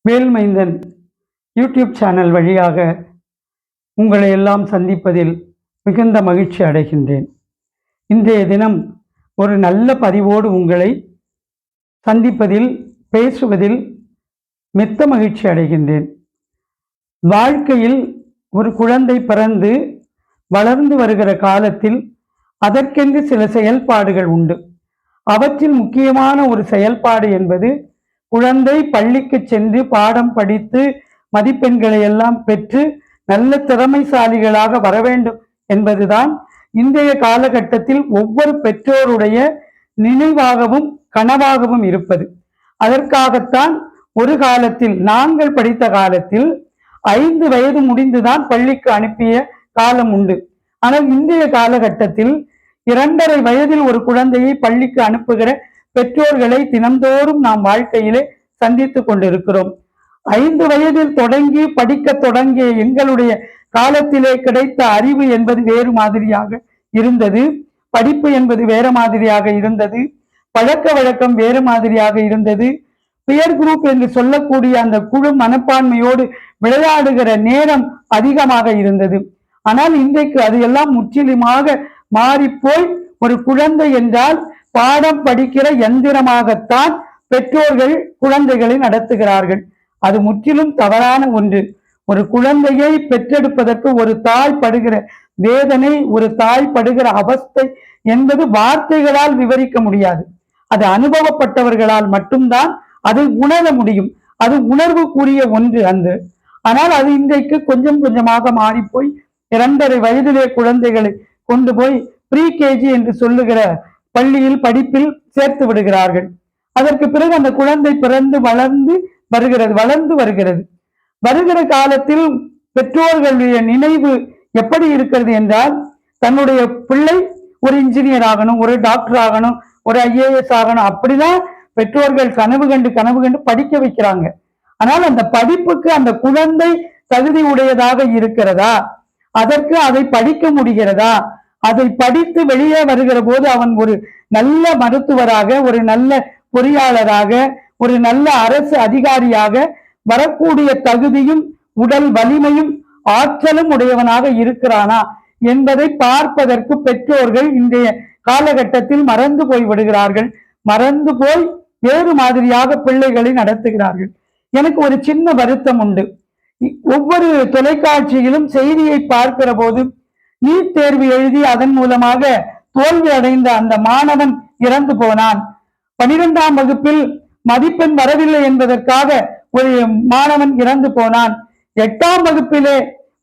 வேல்மைந்தன் YouTube channel வழியாக உங்களை எல்லாம் சந்திப்பதில் மிகுந்த மகிழ்ச்சி அடைகின்றேன். இன்றைய தினம் ஒரு நல்ல பதிவோடு உங்களை சந்திப்பதில் பேசுவதில் மெத்த மகிழ்ச்சி அடைகின்றேன். வாழ்க்கையில் ஒரு குழந்தை பிறந்து வளர்ந்து வருகிற காலத்தில் அதற்கென்று சில செயல்பாடுகள் உண்டு. அவற்றில் முக்கியமான ஒரு செயல்பாடு என்பது குழந்தை பள்ளிக்கு சென்று பாடம் படித்து மதிப்பெண்களை எல்லாம் பெற்று நல்ல திறமைசாலிகளாக வர வேண்டும் என்பதுதான் இன்றைய காலகட்டத்தில் ஒவ்வொரு பெற்றோருடைய நினைவாகவும் கனவாகவும் இருப்பது. அதற்காகத்தான் ஒரு காலத்தில் நாங்கள் படித்த காலத்தில் 5 வயது முடிந்துதான் பள்ளிக்கு அனுப்பிய காலம் உண்டு. ஆனால் இன்றைய காலகட்டத்தில் 2.5 வயதில் ஒரு குழந்தையை பள்ளிக்கு அனுப்புகிற பெற்றோர்களை தினந்தோறும் நாம் வாழ்க்கையிலே சந்தித்துக் கொண்டிருக்கிறோம். 5 வயதில் தொடங்கி படிக்க தொடங்கிய எங்களுடைய காலத்திலே கிடைத்த அறிவு என்பது வேறு மாதிரியாக இருந்தது. படிப்பு என்பது வேறு மாதிரியாக இருந்தது. பழக்க வழக்கம் வேறு மாதிரியாக இருந்தது. பியர் குரூப் என்று சொல்லக்கூடிய அந்த குழு மனப்பான்மையோடு விளையாடுகிற நேரம் அதிகமாக இருந்தது. ஆனால் இன்றைக்கு அது எல்லாம் முற்றிலுமாக மாறிப்போய் ஒரு குழந்தை என்றால் பாடம் படிக்கிற எந்திரமாகத்தான் பெற்றோர்கள் குழந்தைகளை நடத்துகிறார்கள். அது முற்றிலும் தவறான ஒன்று. ஒரு குழந்தையை பெற்றெடுப்பதற்கு ஒரு தாய் படுகிற வேதனை, ஒரு தாய் படுகிற அவஸ்தை என்பது வார்த்தைகளால் விவரிக்க முடியாது. அது அனுபவப்பட்டவர்களால் மட்டும்தான் அதை உணர முடியும். அது உணர்வுக்குரிய ஒன்று அன்று. ஆனால் அது இன்றைக்கு கொஞ்சம் கொஞ்சமாக மாறிப்போய் 2.5 வயதிலே குழந்தைகளை கொண்டு போய் ப்ரீ கேஜி என்று சொல்லுகிற பள்ளியில் படிப்பில் சேர்த்து விடுகிறார்கள். அதற்கு பிறகு அந்த குழந்தை பிறந்து வளர்ந்து வருகிறது. வருகிற காலத்தில் பெற்றோர்களுடைய நினைவு எப்படி இருக்கிறது என்றால், தன்னுடைய பிள்ளை ஒரு இன்ஜினியர் ஆகணும், ஒரு டாக்டர் ஆகணும், ஒரு IAS ஆகணும், அப்படிதான் பெற்றோர்கள் கனவு கண்டு படிக்க வைக்கிறாங்க. ஆனால் அந்த படிப்புக்கு அந்த குழந்தை தகுதி உடையதாக இருக்கிறதா? அதற்கு அதை படிக்க முடிகிறதா? அதை படித்து வெளியே வருகிற போது அவன் ஒரு நல்ல மருத்துவராக, ஒரு நல்ல பொறியாளராக, ஒரு நல்ல அரசு அதிகாரியாக வரக்கூடிய தகுதியும் உடல் வலிமையும் ஆற்றலும் உடையவனாக இருக்கிறானா என்பதை பார்ப்பதற்கு பெற்றோர்கள் இன்றைய காலகட்டத்தில் மறந்து போய் விடுகிறார்கள். மறந்து போய் வேறு மாதிரியாக பிள்ளைகளை நடத்துகிறார்கள். எனக்கு ஒரு சின்ன வருத்தம் உண்டு. ஒவ்வொரு தொலைக்காட்சியிலும் செய்தியை பார்க்கிற போது நீட் தேர்வு எழுதி அதன் மூலமாக தோல்வி அடைந்த அந்த மாணவன் இறந்து போனான். 12ஆம் வகுப்பில் மதிப்பெண் வரவில்லை என்பதற்காக ஒரு மாணவன் இறந்து போனான். 8ஆம் வகுப்பிலே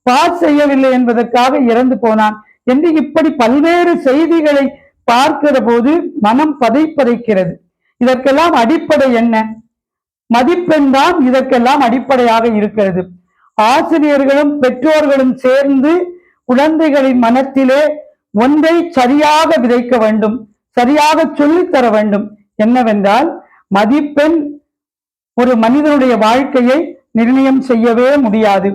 பாஸ் செய்யவில்லை என்பதற்காக இறந்து போனான் என்று இப்படி பல்வேறு செய்திகளை பார்க்கிற போது மனம் பதைக்கிறது. இதற்கெல்லாம் அடிப்படை என்ன? மதிப்பெண் தான் இதற்கெல்லாம் அடிப்படையாக இருக்கிறது. ஆசிரியர்களும் பெற்றோர்களும் சேர்ந்து குழந்தைகளின் மனத்திலே ஒன்றை சரியாக விதைக்க வேண்டும், சரியாக சொல்லித்தர வேண்டும். என்னவென்றால், மதிப்பெண் ஒரு மனிதனுடைய வாழ்க்கையை நிர்ணயம் செய்யவே முடியாது.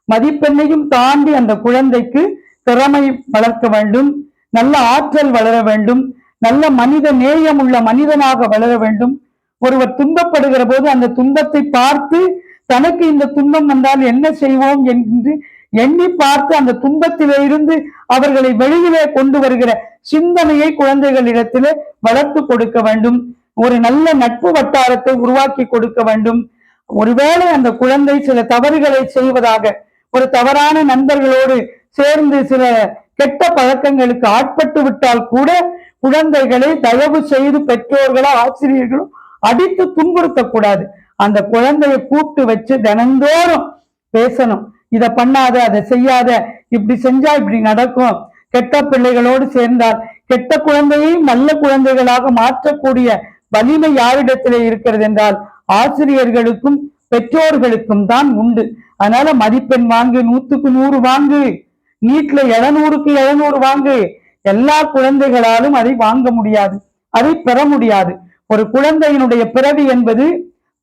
மதிப்பெண்ணையும் தாண்டி அந்த குழந்தைக்கு திறமை வளர்க்க வேண்டும், நல்ல ஆற்றல் வளர வேண்டும், நல்ல மனித நேயம் உள்ள மனிதனாக வளர வேண்டும். ஒருவர் துன்பப்படுகிற போது அந்த துன்பத்தை பார்த்து தனக்கு இந்த துன்பம் வந்தால் என்ன செய்வோம் என்று எண்ணி பார்த்து அந்த துன்பத்திலே இருந்து அவர்களை வெளியிலே கொண்டு வருகிற சிந்தனையை குழந்தைகளிடத்திலே வளர்த்து கொடுக்க வேண்டும். ஒரு நல்ல நட்பு வட்டாரத்தை உருவாக்கி கொடுக்க வேண்டும். ஒருவேளை அந்த குழந்தை சில தவறுகளை செய்வதாக, ஒரு தவறான நண்பர்களோடு சேர்ந்து சில கெட்ட பழக்கங்களுக்கு ஆட்பட்டு விட்டால் கூட குழந்தைகளை தயவு செய்து பெற்றோர்களோ ஆசிரியர்களோ அடித்து துன்புறுத்தக்கூடாது. அந்த குழந்தையை கூப்பிட்டு வச்சு தினந்தோறும் பேசணும். இதை பண்ணாத, அதை செய்யாத, இப்படி செஞ்சா இப்படி நடக்கும். கெட்ட பிள்ளைகளோடு சேர்ந்தால் கெட்ட குழந்தையையும் நல்ல குழந்தைகளாக மாற்றக்கூடிய வலிமை யாரிடத்திலே இருக்கிறது என்றால் ஆசிரியர்களுக்கும் பெற்றோர்களுக்கும் தான் உண்டு. அதனால மதிப்பெண் வாங்கு, 100க்கு 100 வாங்கு, நீட்ல 700க்கு 700 வாங்கு. எல்லா குழந்தைகளாலும் அதை வாங்க முடியாது, அதை பெற முடியாது. ஒரு குழந்தையினுடைய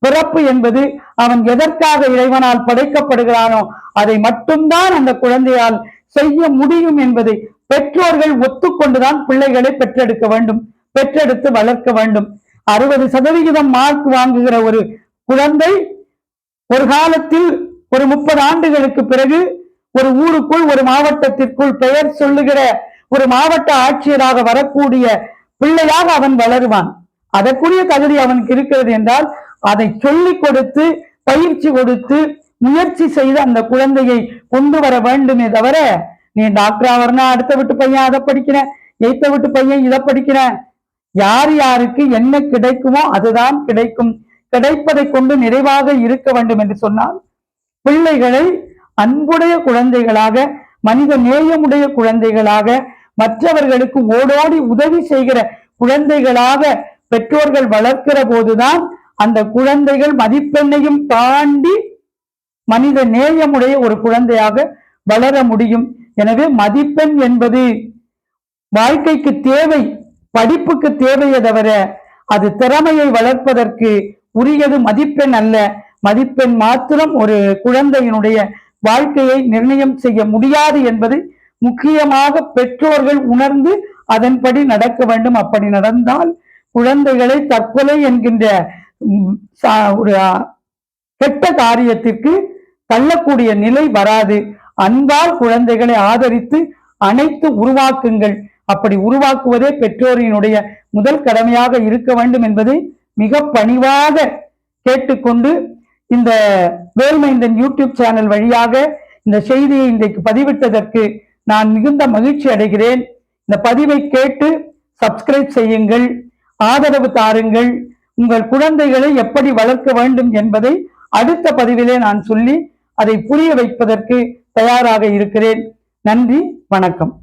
பிறப்பு என்பது அவன் எதற்காக இறைவனால் படைக்கப்படுகிறானோ அதை மட்டும்தான் அந்த குழந்தையால் செய்ய முடியும் என்பதை பெற்றோர்கள் ஒத்துக்கொண்டுதான் பிள்ளைகளை பெற்றெடுக்க வேண்டும், பெற்றெடுத்து வளர்க்க வேண்டும். 60% மார்க் வாங்குகிற ஒரு குழந்தை ஒரு காலத்தில் ஒரு 30 ஆண்டுகளுக்கு பிறகு ஒரு ஊருக்குள் ஒரு மாவட்டத்திற்குள் பெயர் சொல்லுகிற ஒரு மாவட்ட ஆட்சியராக வரக்கூடிய பிள்ளையாக அவன் வளருவான். அதற்குரிய தகுதி அவனுக்கு இருக்கிறது என்றால் அதை சொல்லிக் கொடுத்து பயிற்சி கொடுத்து முயற்சி செய்து அந்த குழந்தையை கொண்டு வர வேண்டுமே தவிர, நீ டாக்டர் ஆவறனா அடுத்த வீட்டு பையன் அதை படிக்கிறேன், எய்த்த வீட்டு பையன் இதை படிக்கிறேன், யார் யாருக்கு என்ன கிடைக்குமோ அதுதான் கிடைக்கும், கிடைப்பதை கொண்டு நிறைவாக இருக்க வேண்டும் என்று சொன்னால் பிள்ளைகளை அன்புடைய குழந்தைகளாக, மனித நேயமுடைய குழந்தைகளாக, மற்றவர்களுக்கு ஓடோடி உதவி செய்கிற குழந்தைகளாக பெற்றோர்கள் வளர்க்கிற போதுதான் அந்த குழந்தைகள் மதிப்பெண்ணையும் தாண்டி மனித நேயமுடைய ஒரு குழந்தையாக வளர முடியும். எனவே மதிப்பெண் என்பது வாழ்க்கைக்கு தேவை, படிப்புக்கு தேவையை தவிர அது திறமையை வளர்ப்பதற்கு உரியது மதிப்பெண் அல்ல. மதிப்பெண் மாத்திரம் ஒரு குழந்தையினுடைய வாழ்க்கையை நிர்ணயம் செய்ய முடியாது என்பது முக்கியமாக பெற்றோர்கள் உணர்ந்து அதன்படி நடக்க வேண்டும். அப்படி நடந்தால் குழந்தைகளை தற்கொலை என்கின்ற ஒரு கெட்ட காரியத்திற்கு தள்ளக்கூடிய நிலை வராது. அன்பால் குழந்தைகளை ஆதரித்து அனைத்து உருவாக்குங்கள். அப்படி உருவாக்குவதே பெற்றோரினுடைய முதல் கடமையாக இருக்க வேண்டும் என்பதை மிக பணிவாக கேட்டுக்கொண்டு இந்த வேல்மைந்தன் யூடியூப் சேனல் வழியாக இந்த செய்தியை இன்றைக்கு பதிவிட்டதற்கு நான் மிகுந்த மகிழ்ச்சி அடைகிறேன். இந்த பதிவை கேட்டு சப்ஸ்கிரைப் செய்யுங்கள், ஆதரவு தாருங்கள். உங்கள் குழந்தைகளை எப்படி வளர்க்க வேண்டும் என்பதை அடுத்த பதிவிலே நான் சொல்லி அதை புரிய வைப்பதற்கு தயாராக இருக்கிறேன். நன்றி, வணக்கம்.